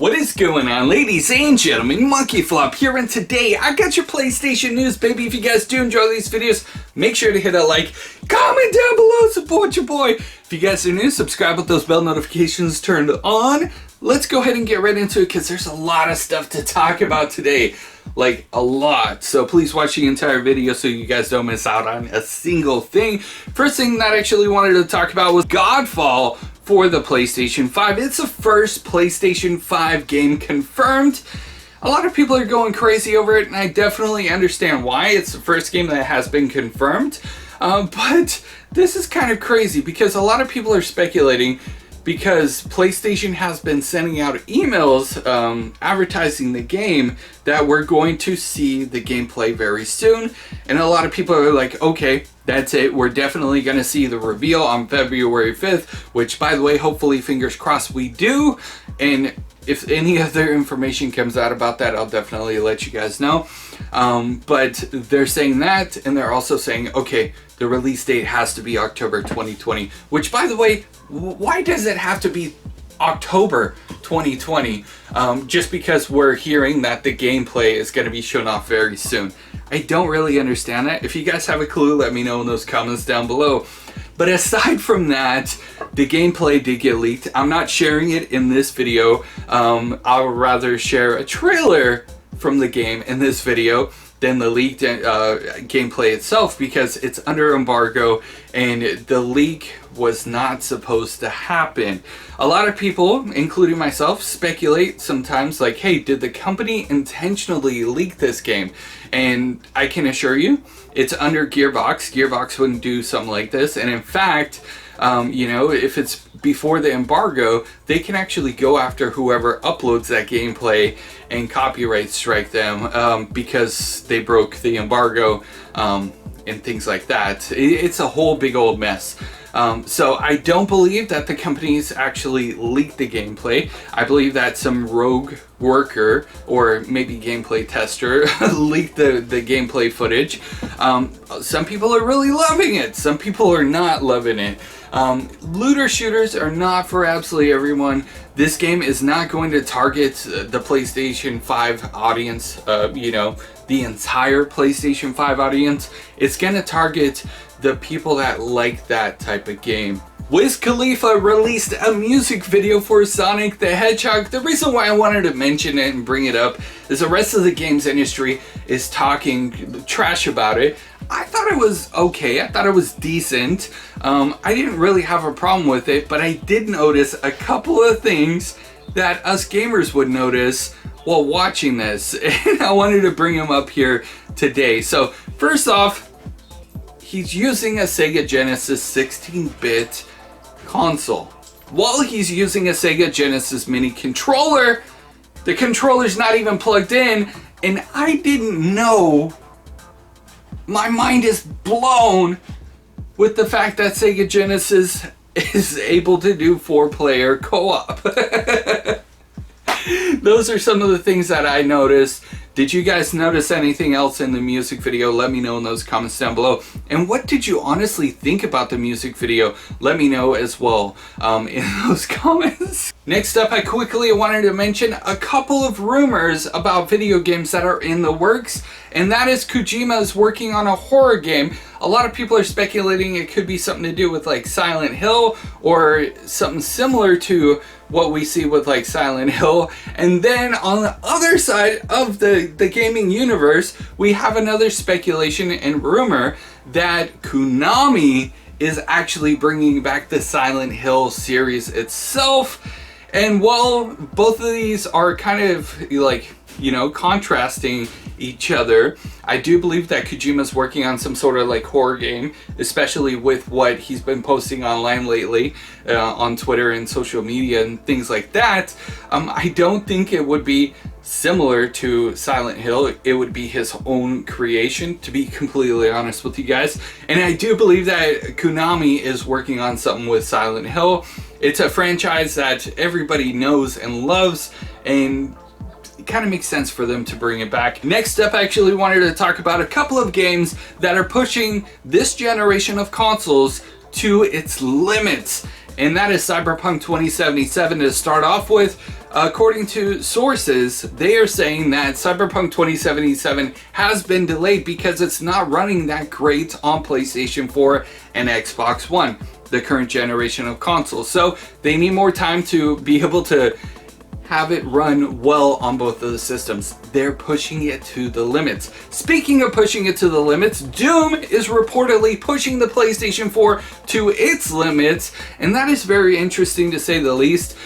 What is going on, ladies and gentlemen? MonkeyFlop here, and today I got your PlayStation news, baby. If you guys do enjoy these videos, make sure to hit a like, comment down below, support your boy. If you guys are new, subscribe with those bell notifications turned on. Let's go ahead and get right into it, because there's a lot of stuff to talk about today. Like, a lot. So please watch the entire video so you guys don't miss out on a single thing. First thing that I actually wanted to talk about was Godfall for the PlayStation 5. It's the first PlayStation 5 game confirmed. A lot of people are going crazy over it, and I definitely understand why. It's the first game that has been confirmed. But this is kind of crazy because a lot of people are speculating, because PlayStation has been sending out emails advertising the game, that we're going to see the gameplay very soon. And a lot of people are like, okay, that's it. We're definitely going to see the reveal on February 5th, which, by the way, hopefully, fingers crossed, we do. And if any other information comes out about that, I'll definitely let you guys know. But they're saying that, and they're also saying, okay, the release date has to be October 2020, which, by the way, why does it have to be October 2020? Just because we're hearing that the gameplay is going to be shown off very soon. I don't really understand that. If you guys have a clue, let me know in those comments down below. But aside from that, the gameplay did get leaked. I'm not sharing it in this video. I would rather share a trailer from the game in this video than the leaked gameplay itself, because it's under embargo and the leak was not supposed to happen. A lot of people, including myself, speculate sometimes like, hey, did the company intentionally leak this game? And I can assure you, it's under Gearbox. Gearbox wouldn't do something like this. And in fact, you know, if it's before the embargo, they can actually go after whoever uploads that gameplay and copyright strike them because they broke the embargo and things like that. It's a whole big old mess. So I don't believe that the companies actually leaked the gameplay. I believe that some rogue worker or maybe gameplay tester leaked the gameplay footage. Some people are really loving it. Some people are not loving it. Looter shooters are not for absolutely everyone. This game is not going to target the PlayStation 5 audience, you know, the entire PlayStation 5 audience. It's going to target the people that like that type of game. Wiz Khalifa released a music video for Sonic the Hedgehog. The reason why I wanted to mention it and bring it up is the rest of the games industry is talking trash about it. I thought it was okay. I thought it was decent. I didn't really have a problem with it, but I did notice a couple of things that us gamers would notice while watching this, and I wanted to bring them up here today. So first off, he's using a Sega Genesis 16-bit console. While he's using a Sega Genesis mini controller, the controller's not even plugged in, and I didn't know. My mind is blown with the fact that Sega Genesis is able to do 4-player co-op. Those are some of the things that I noticed. Did you guys notice anything else in the music video? Let me know in those comments down below. And what did you honestly think about the music video? Let me know as well in those comments. Next up, I quickly wanted to mention a couple of rumors about video games that are in the works, and that is Kojima is working on a horror game. A lot of people are speculating it could be something to do with like Silent Hill or something similar to what we see with like Silent Hill. And then on the other side of the gaming universe, we have another speculation and rumor that Konami is actually bringing back the Silent Hill series itself. And while both of these are kind of like, you know, contrasting each other, I do believe that Kojima's working on some sort of like horror game, especially with what he's been posting online lately on Twitter and social media and things like that. I don't think it would be similar to Silent Hill. It would be his own creation, to be completely honest with you guys. And I do believe that Konami is working on something with Silent Hill. It's a franchise that everybody knows and loves, and it kind of makes sense for them to bring it back. Next up, I actually wanted to talk about a couple of games that are pushing this generation of consoles to its limits. and that is Cyberpunk 2077 to start off with. According to sources, they are saying that Cyberpunk 2077 has been delayed because it's not running that great on PlayStation 4 and Xbox One, the current generation of consoles. So they need more time to be able to have it run well on both of the systems. They're pushing it to the limits. Speaking of pushing it to the limits, Doom is reportedly pushing the PlayStation 4 to its limits, and that is very interesting to say the least,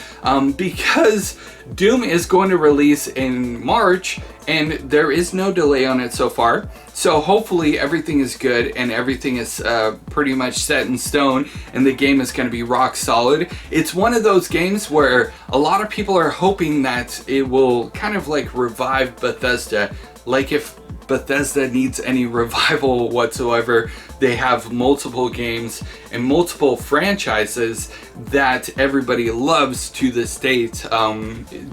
because Doom is going to release in March, and there is no delay on it so far. So hopefully everything is good and everything is pretty much set in stone and the game is going to be rock solid. It's one of those games where a lot of people are hoping that it will kind of like revive Bethesda. Like if Bethesda needs any revival whatsoever, they have multiple games and multiple franchises that everybody loves to this date.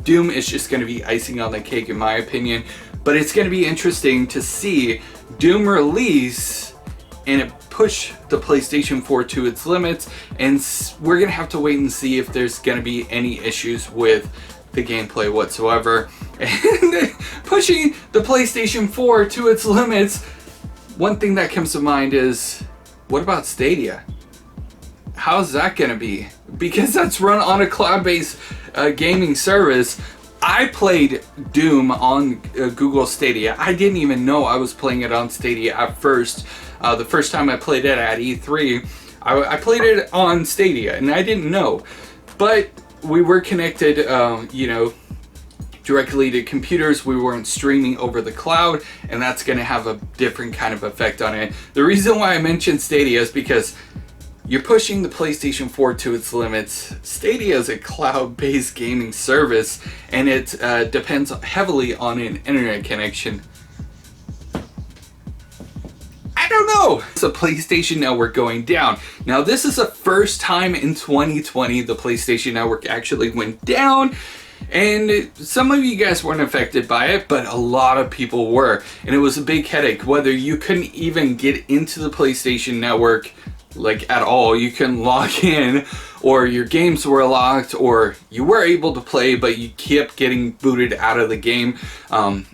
Doom is just going to be icing on the cake in my opinion, but it's going to be interesting to see Doom release and it push the PlayStation 4 to its limits, and we're going to have to wait and see if there's going to be any issues with the gameplay whatsoever. And pushing the PlayStation 4 to its limits, one thing that comes to mind is, what about Stadia? How's that going to be? Because that's run on a cloud-based gaming service. I played Doom on Google Stadia. I didn't even know I was playing it on Stadia at first. The first time I played it at E3, I played it on Stadia and I didn't know. But we were connected, you know, directly to computers. We weren't streaming over the cloud, and that's going to have a different kind of effect on it. The reason why I mentioned Stadia is because you're pushing the PlayStation 4 to its limits. Stadia is a cloud-based gaming service, and it depends heavily on an internet connection. I don't know. It's a PlayStation Network going down. Now, this is the first time in 2020 the PlayStation Network actually went down. And some of you guys weren't affected by it, but a lot of people were. And it was a big headache. Whether you couldn't even get into the PlayStation Network like at all, you couldn't log in, or your games were locked, or you were able to play but you kept getting booted out of the game.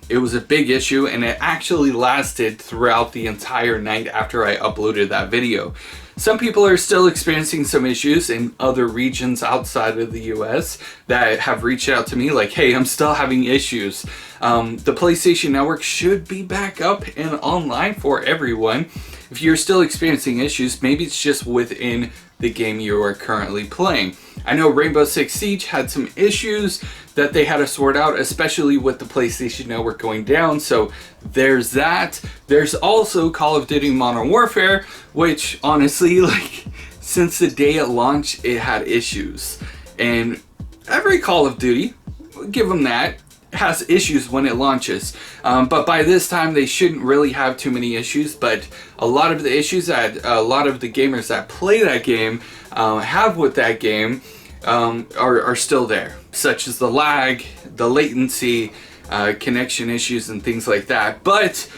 It was a big issue, and it actually lasted throughout the entire night after I uploaded that video. Some people are still experiencing some issues in other regions outside of the US that have reached out to me like, hey, I'm still having issues. The PlayStation Network should be back up and online for everyone. If you're still experiencing issues, maybe it's just within the game you are currently playing. I know Rainbow Six Siege had some issues that they had to sort out, especially with the PlayStation Network going down, so there's that. There's also Call of Duty Modern Warfare, which honestly, like, since the day it launched, it had issues. And every Call of Duty, give them that, has issues when it launches, but by this time they shouldn't really have too many issues. But a lot of the issues that a lot of the gamers that play that game have with that game are still there, such as the lag, the latency, connection issues and things like that. But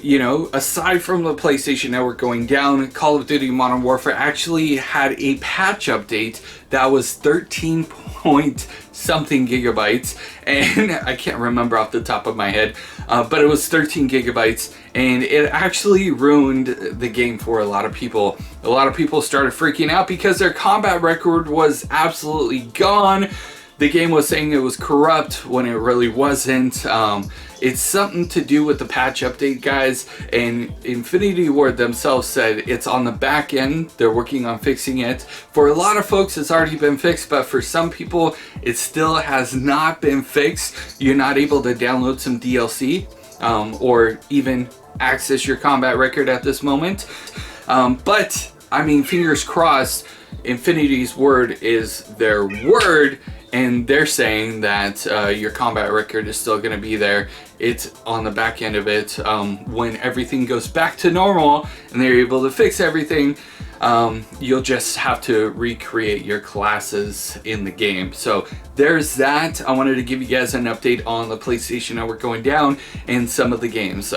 you know, aside from the PlayStation Network going down, Call of Duty Modern Warfare actually had a patch update that was 13 point something gigabytes, and I can't remember off the top of my head, but it was 13 gigabytes, and it actually ruined the game for a lot of people. A lot of people started freaking out because their combat record was absolutely gone. The game was saying it was corrupt when it really wasn't. It's something to do with the patch update, guys, and Infinity Ward themselves said it's on the back end. They're working on fixing it. For a lot of folks, it's already been fixed, but for some people, it still has not been fixed. You're not able to download some DLC or even access your combat record at this moment. But, I mean, fingers crossed, Infinity's word is their word, and they're saying that your combat record is still going to be there. It's on the back end of it. When everything goes back to normal and they're able to fix everything, you'll just have to recreate your classes in the game. So there's that. I wanted to give you guys an update on the PlayStation Network going down and some of the games.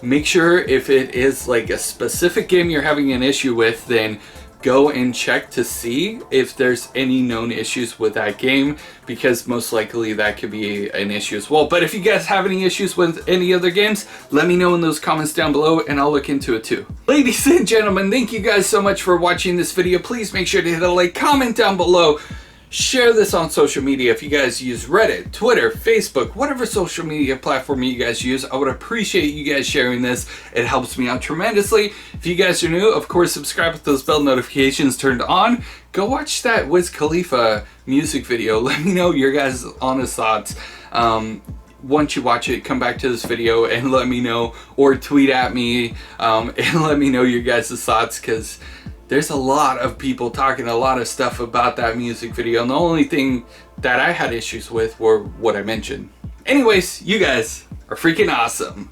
Make sure if it is like a specific game you're having an issue with, then go and check to see if there's any known issues with that game, because most likely that could be an issue as well. But if you guys have any issues with any other games, let me know in those comments down below and I'll look into it too. Ladies and gentlemen, thank you guys so much for watching this video. Please make sure to hit a like, comment down below. Share this on social media. If you guys use Reddit, Twitter, Facebook, whatever social media platform you guys use, I would appreciate you guys sharing this. It helps me out tremendously. If you guys are new, of course, subscribe with those bell notifications turned on. Go watch that Wiz Khalifa music video. Let me know your guys' honest thoughts. Once you watch it, come back to this video and let me know, or tweet at me and let me know your guys' thoughts, because there's a lot of people talking a lot of stuff about that music video, and the only thing that I had issues with were what I mentioned. Anyways, you guys are freaking awesome.